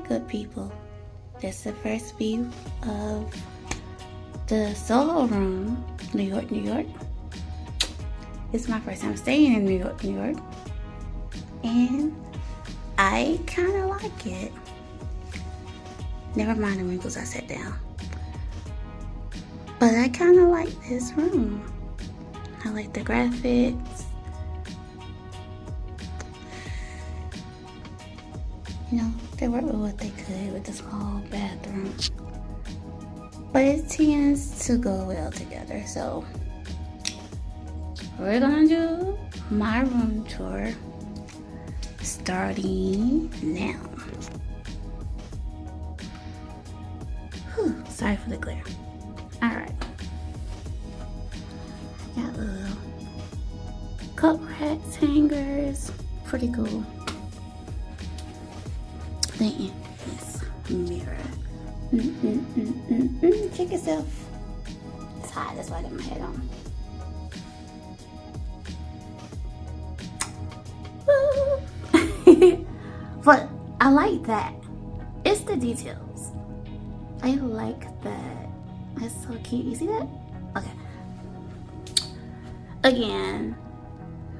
good people. That's the first view of the Soho room, New York, New York. It's my first time staying in New York, New York. And I kind of like it. Never mind the wrinkles, I sat down. But I kind of like this room. I like the graphics. You know, they worked with what they could with the small bathroom. But it tends to go well together. So we're gonna do my room tour starting now. Whew, sorry for the glare. Alright. Got little cup racks, hangers. Pretty cool. Then this mirror. Check yourself. It's hot, that's why I got my head on. But I like that. It's the details. I like that. That's so cute. You see that? Okay. Again,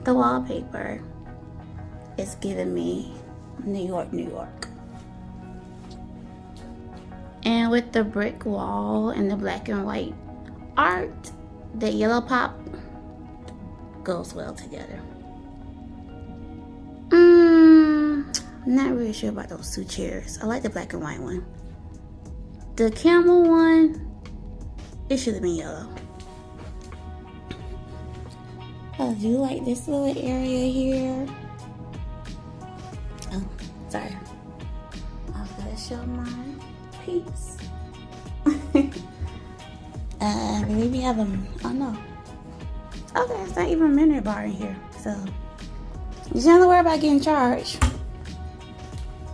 the wallpaper is giving me New York, New York. And with the brick wall and the black and white art, the yellow pop goes well together. Not really sure about those two chairs. I like the black and white one. The camel one, it should have been yellow. I do like this little area here. Oh, sorry. I was gonna show my peeps. I believe we have a, oh no. Okay, it's not even a minute bar in here. So, you don't have to worry about getting charged.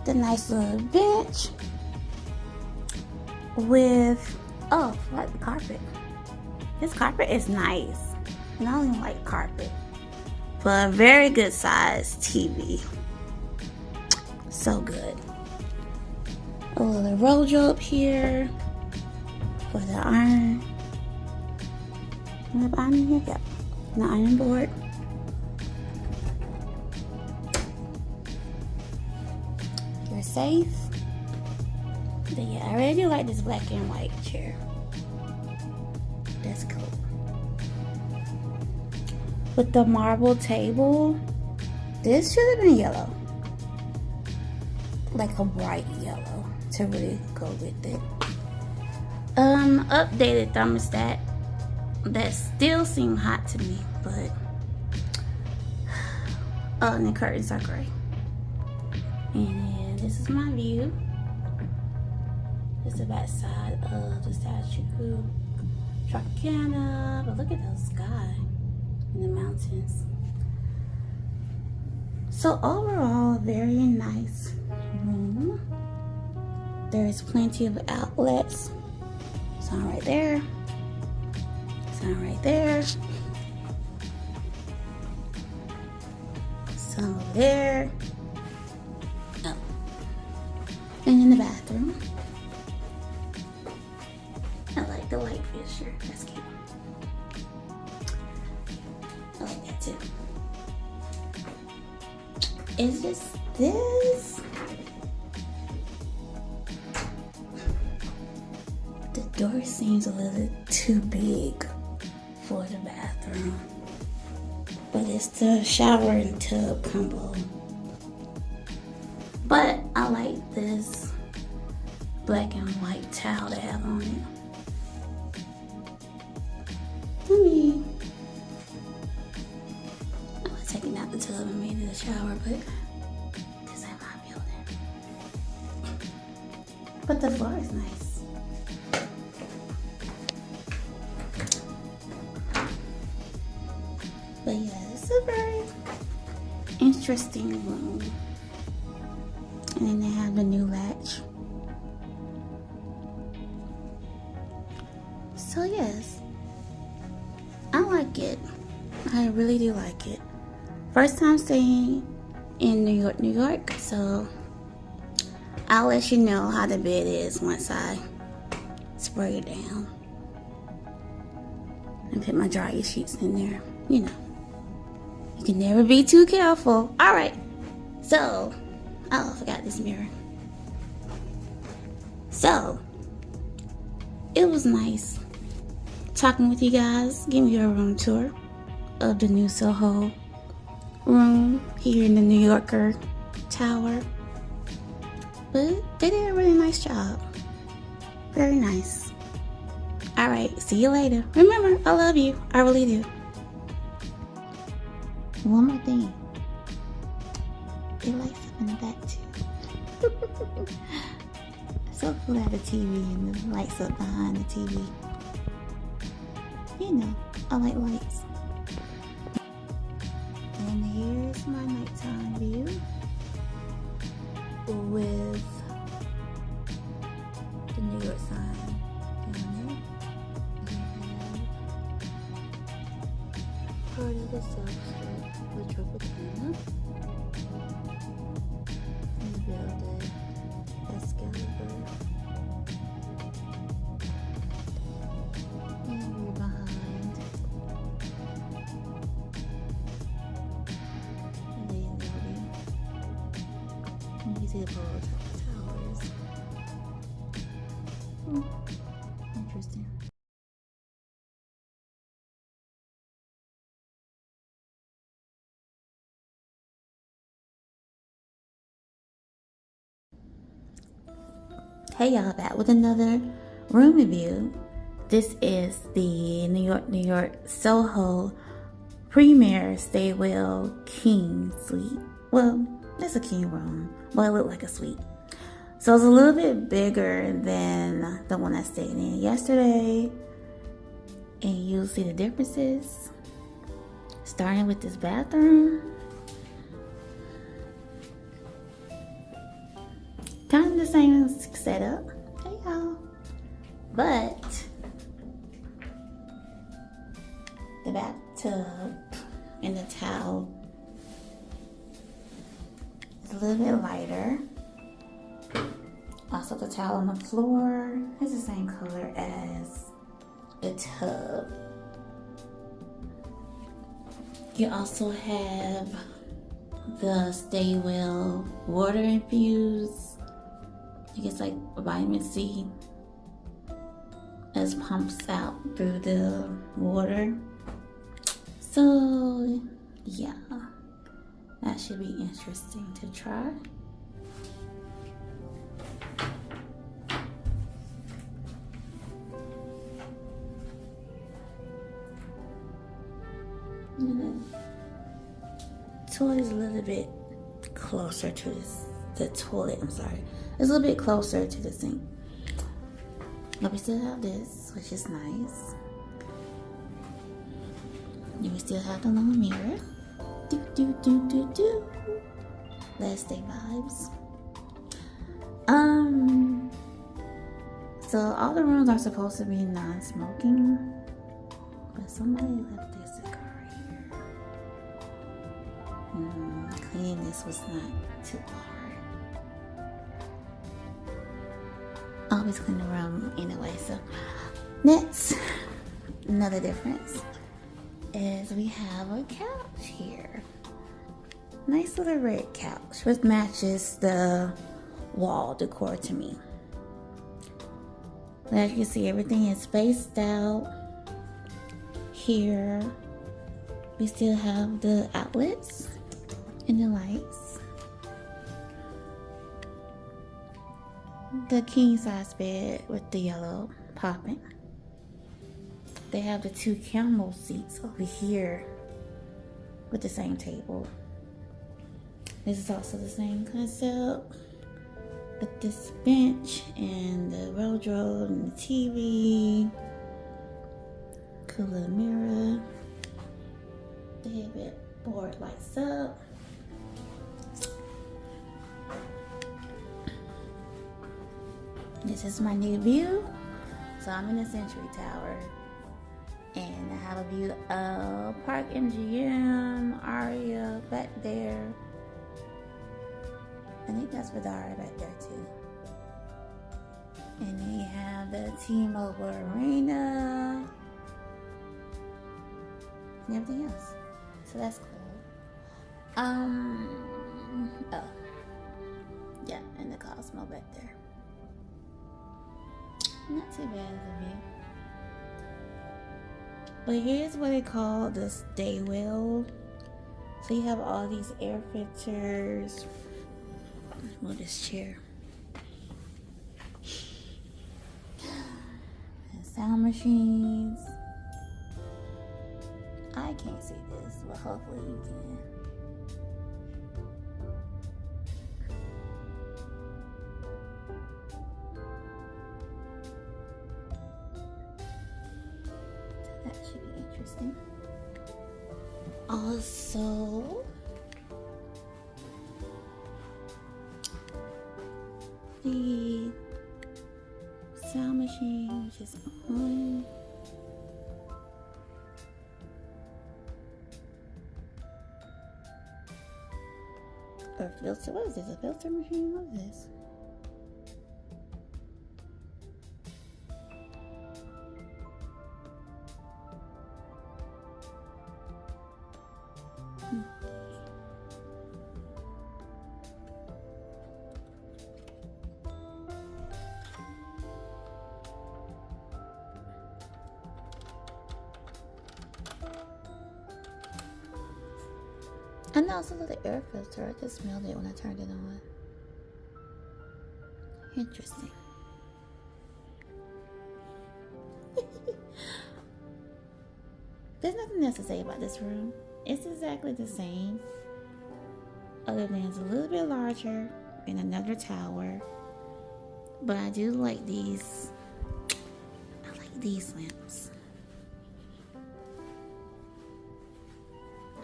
The nice little bench with, oh, I like the carpet. This carpet is nice. And I don't even like carpet. But a very good size TV. So good. A little rojo up here for the iron. We have iron in here? Yep. The iron board. You're safe. But yeah, I really do like this black and white chair. That's cool. With the marble table, this should have been yellow. Like a bright yellow to really go with it. Updated thermostat. That still seem hot to me, but oh, and the curtains are gray. And this is my view. This is the back side of the statue. Tropicana, but look at the sky and the mountains. So overall, very nice room. There is plenty of outlets. Some right there. Some right there. Some over there. Oh. And in the bathroom. I like the light fixture. That's cute. I like that too. It's just this. The door seems a little too big for the bathroom. But it's the shower and tub combo. But I like this black and white towel they have on it. I was taking out the tub and made it a shower, but this ain't my building. But the floor is nice. But yeah, it's a very interesting room. And then they have the new latch. So yes, I like it. I really do like it. First time staying in New York, New York. So I'll let you know how the bed is once I spray it down and put my dryer sheets in there. You know, you can never be too careful. All right, so, oh, I forgot this mirror. So, it was nice talking with you guys, giving you a room tour of the new Soho room here in the New Yorker Tower. But they did a really nice job. Very nice. Alright, see you later. Remember, I love you. I really do. One more thing. It lights up in the back too. So cool to have a TV and the lights up behind the TV. You know, I like lights. And here's my nighttime view with the New York sign down there. We have part of the South Strip with Tropicana. We build a Excalibur. And we're behind the lobby. You can see the towers. Interesting. Hey y'all, back with another room review. This is the New York Soho Premier Stay-Well King Suite. Well, it's a king room, but it looked like a suite. So it's a little bit bigger than the one I stayed in yesterday. And you'll see the differences. Starting with this bathroom. Kind of the same setup. Hey y'all. But the bathtub and the towel is a little bit lighter. Also, the towel on the floor is the same color as the tub. You also have the Stay-Well water infused. I think it's like vitamin C as pumps out through the water. So, yeah, that should be interesting to try. Toilet is a little bit closer to this. The toilet, I'm sorry, it's a little bit closer to the sink. But we still have this, which is nice. And we still have the long mirror. Last day vibes. So all the rooms are supposed to be non-smoking, but somebody left their cigar here. Cleaning this was not too hard. I always clean the room anyway. So next, another difference is we have a couch here. Nice little red couch, which matches the wall decor to me. But as you can see, everything is spaced out. Here, we still have the outlets and the lights. The king size bed with the yellow popping. They have the two camel seats over here with the same table. This is also the same concept with this bench and the wardrobe and the TV. Cool little mirror. The headboard lights up. This is my new view. So I'm in the Century Tower. And I have a view of Park MGM, Aria back there. I think that's Vidara right there too. And then you have the T-Mobile Arena and everything else. So that's cool. Oh. Yeah, and the Cosmo back there. Not too bad of a view. But here's what they call the staywell. So you have all these air filters. Move this chair. And sound machines. I can't see this, but hopefully you can. That should be interesting. Also, the sound machine, which is on. Or filter. What is this? A filter machine? What is this? I know it's a little air filter. I just smelled it when I turned it on. Interesting. There's nothing else to say about this room. It's exactly the same, other than it's a little bit larger in another tower. But I do like these. I like these lamps.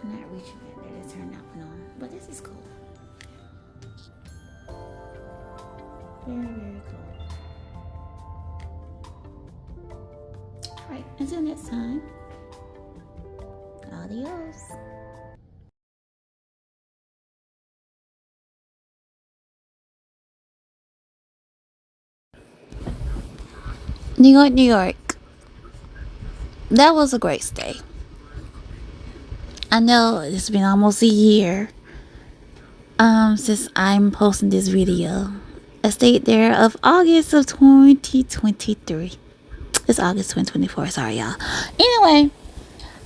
I'm not reaching back there to turn that one on, but this is cool. Very, very cool. Alright, until next time. Adios. New York, New York. That was a great stay. I know it's been almost a year since I'm posting this video. I stayed there of August of 2023. It's August 2024. Sorry, y'all. Anyway,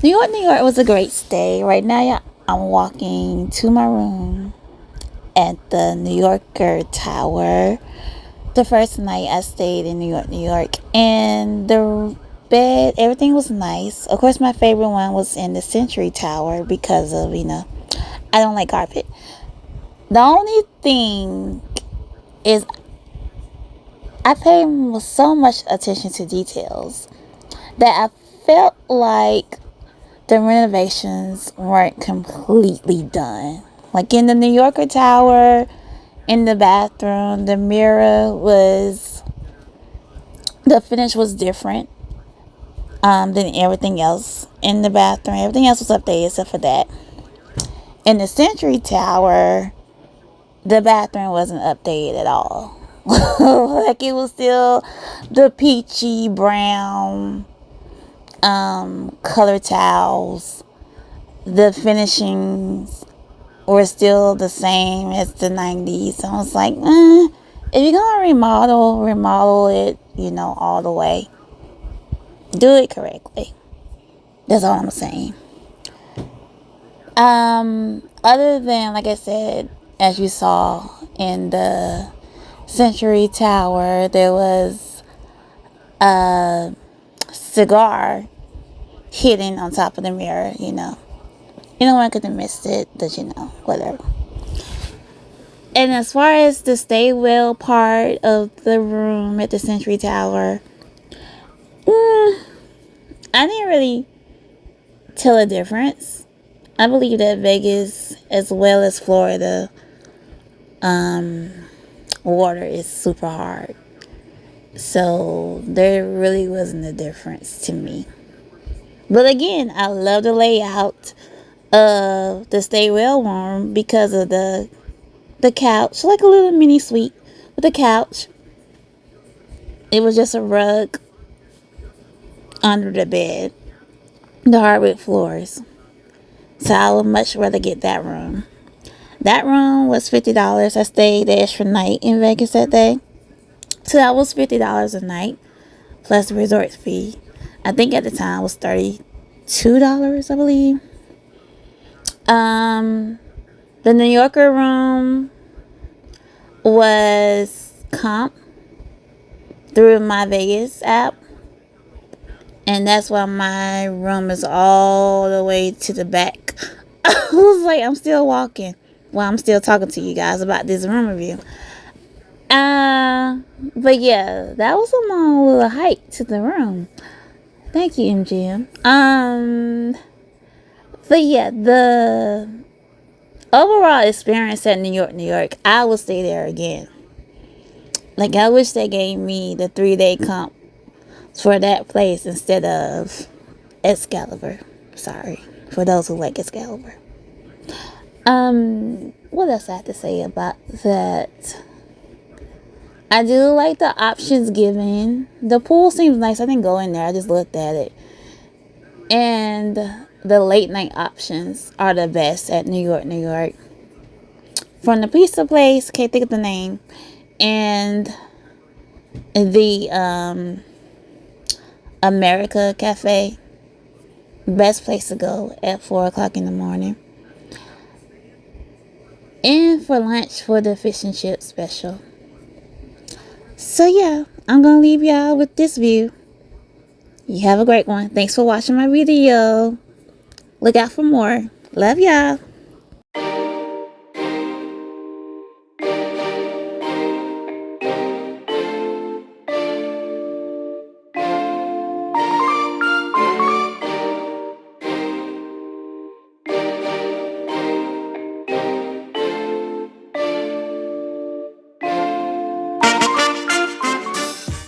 New York, New York was a great stay. Right now, I'm walking to my room at the New Yorker Tower. The first night I stayed in New York, New York, and the bed, everything was nice. Of course, my favorite one was in the Century Tower because of, I don't like carpet. The only thing is I pay so much attention to details that I felt like the renovations weren't completely done. Like in the New Yorker Tower, in the bathroom, the finish was different than everything else in the bathroom. Everything else was updated except for that. In the Century Tower, the bathroom wasn't updated at all. Like it was still the peachy brown color towels. The finishings were still the same as the 90s. So I was like, if you're gonna remodel it, all the way. Do it correctly. That's all I'm saying. Other than, like I said, as you saw in the Century Tower, there was a cigar hidden on top of the mirror, Anyone could have missed it, but whatever. And as far as the staywell part of the room at the Century Tower, I didn't really tell a difference. I believe that Vegas, as well as Florida, water is super hard. So there really wasn't a difference to me. But again, I love the layout of the staywell room because of the the couch, like a little mini suite with a couch. It was just a rug under the bed, the hardwood floors. So I would much rather get that room. That room was $50. I stayed the extra night in Vegas that day. So that was $50 a night plus the resort fee. I think at the time it was $32, I believe. The New Yorker room was comp through my Vegas app. And that's why my room is all the way to the back. I was like, I'm still walking while I'm still talking to you guys about this room review. But yeah, that was a long little hike to the room. Thank you, MGM. But yeah, the overall experience at New York, I would stay there again. Like, I wish they gave me the 3-day comp for that place instead of Excalibur. Sorry for those who like Excalibur. What else I have to say about that? I do like the options given. The pool seems nice. I didn't go in there. I just looked at it. And the late night options are the best at New York. From the pizza place, can't think of the name, and the America Cafe, best place to go at 4 o'clock in the morning. And for lunch for the fish and chip special. So yeah, I'm gonna leave y'all with this view. You have a great one. Thanks for watching my video. Look out for more. Love y'all.